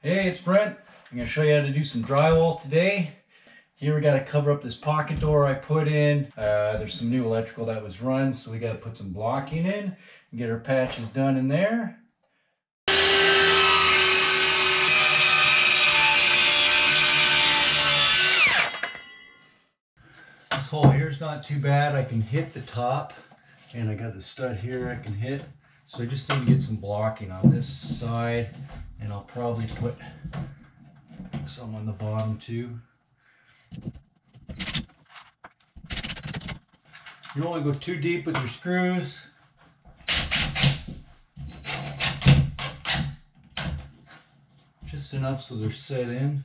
Hey, it's Brent. I'm going to show you how to do some drywall today. Here we got to cover up this pocket door I put in. There's some new electrical that was run, so we got to put some blocking in and get our patches done in there. This hole here's not too bad. I can hit the top, and I got the stud here I can hit. So I just need to get some blocking on this side, and I'll probably put some on the bottom too. You don't want to go too deep with your screws. Just enough so they're set in.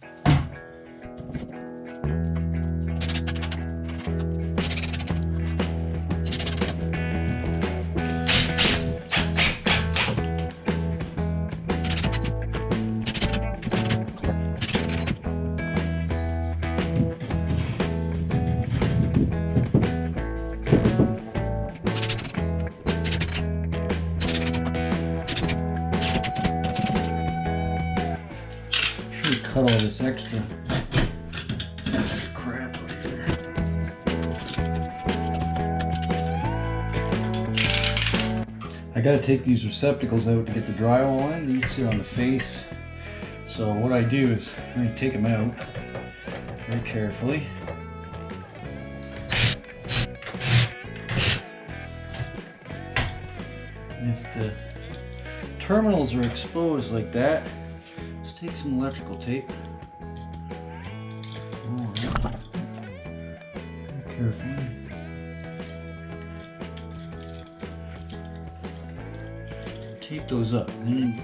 Cut all this extra crap right there. I got to take these receptacles out to get the drywall in. These sit on the face. So what I do is I'm going to take them out very carefully. And if the terminals are exposed like that, take some electrical tape. Right. Carefully. Tape those up. Then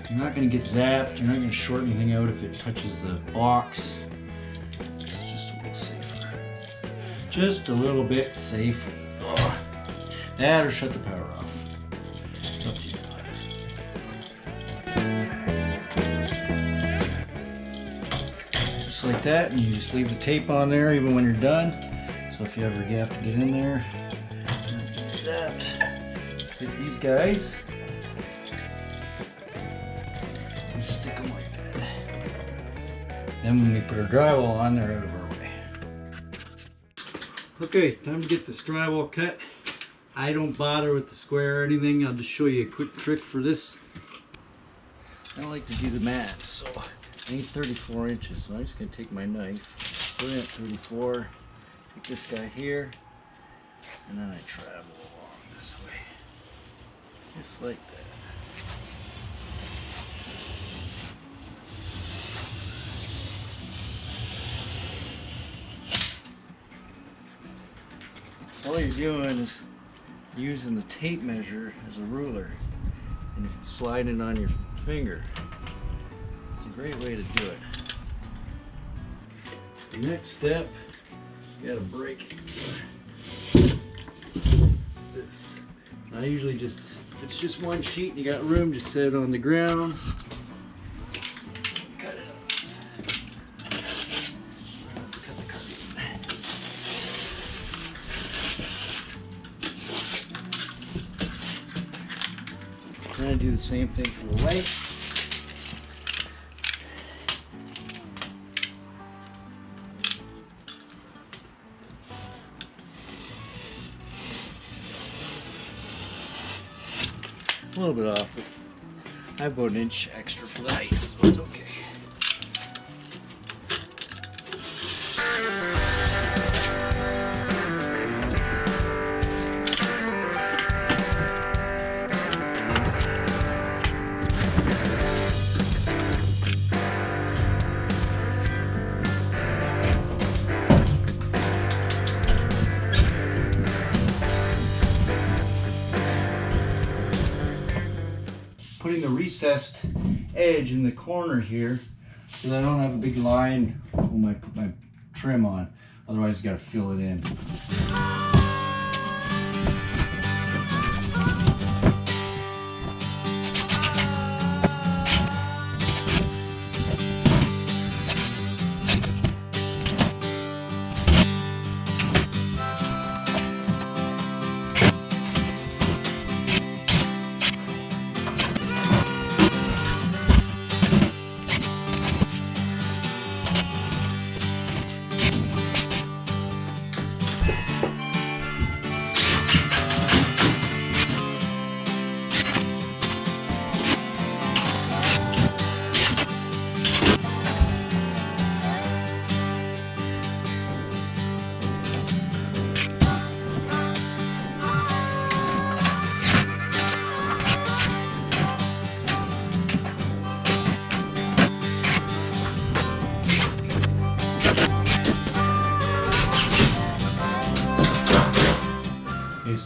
you're not going to get zapped. You're not going to short anything out if it touches the box. It's just a little safer. Just a little bit safer. Ugh. That or shut the power off. It's up to you. Like that, and you just leave the tape on there even when you're done. So if you ever have to get in there, use that. Hit these guys. And stick them like that. Then when we put our drywall on, they're out of our way. Okay, time to get this drywall cut. I don't bother with the square or anything. I'll just show you a quick trick for this. I don't like to do the math, so I need 34 inches, so I'm just going to take my knife, put it at 34, take this guy here, and then I travel along this way, just like that. All you're doing is using the tape measure as a ruler, and you slide it on your finger. Great way to do it. The next step, you gotta break this. I usually just, if it's just one sheet and you got room, just set it on the ground. Cut it up. Cut the cutting. Then I do the same thing for the right. A little bit off, but I have about an inch extra for the height, so it's okay. Putting the recessed edge in the corner here so that I don't have a big line when I put my trim on. Otherwise you got to fill it in.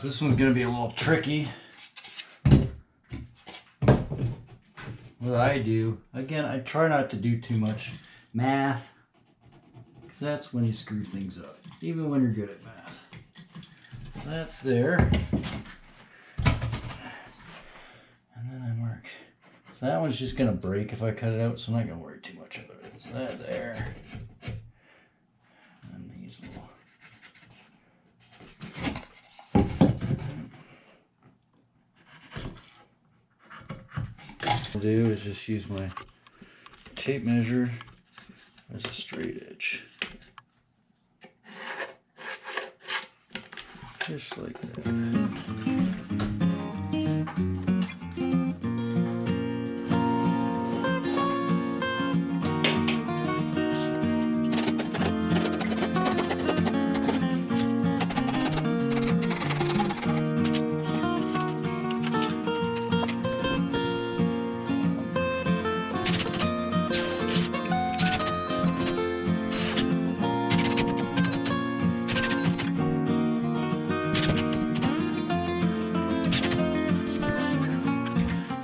So this one's going to be a little tricky. What I do, again, I try not to do too much math, because that's when you screw things up, even when you're good at math. That's there. And then I mark. So that one's just going to break if I cut it out, so I'm not going to worry too much about it. So that there. And these little. What I'll do is just use my tape measure as a straight edge. Just like that.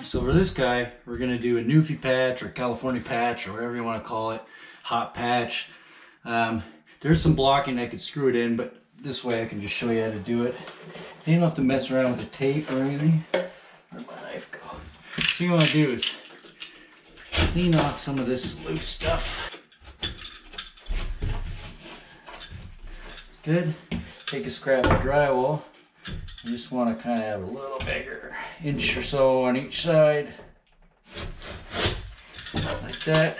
So for this guy, we're going to do a Newfie patch or California patch or whatever you want to call it, hot patch. There's some blocking I could screw it in, but this way I can just show you how to do it. You don't have to mess around with the tape or anything. Where'd my knife go? So you want to do is clean off some of this loose stuff. Good. Take a scrap of drywall. You just want to kind of have a little bigger, inch or so on each side, like that.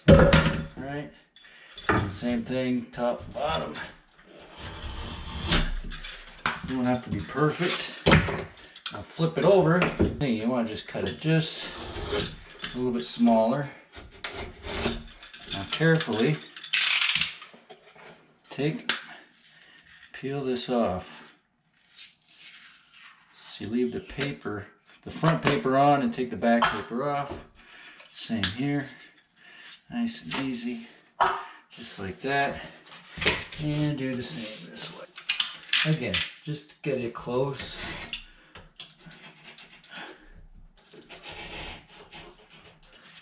All right, and same thing, top and bottom. You don't have to be perfect. Now flip it over. You want to just cut it just a little bit smaller. Now carefully peel this off. So you leave the paper, the front paper on, and take the back paper off. Same here. Nice and easy. Just like that. And do the same this way. Again, just get it close.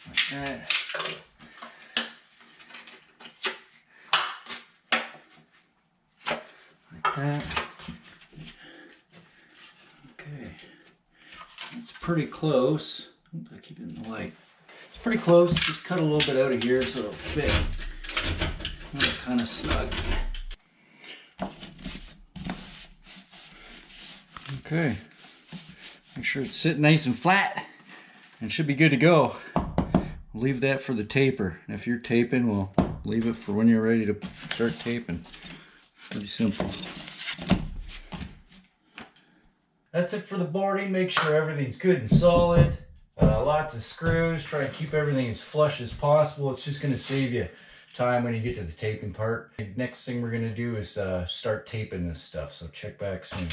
Like that. That. Okay, it's pretty close. Oops, I keep it in the light. It's pretty close. Just cut a little bit out of here so it'll fit. It'll kind of snug. Okay, make sure it's sitting nice and flat, and should be good to go. We'll leave that for the taper. And if you're taping, we'll leave it for when you're ready to start taping. Pretty simple. That's it for the boarding. Make sure everything's good and solid. Lots of screws. Try and keep everything as flush as possible. It's just going to save you time when you get to the taping part. The next thing we're going to do is start taping this stuff. So check back soon.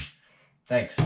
Thanks.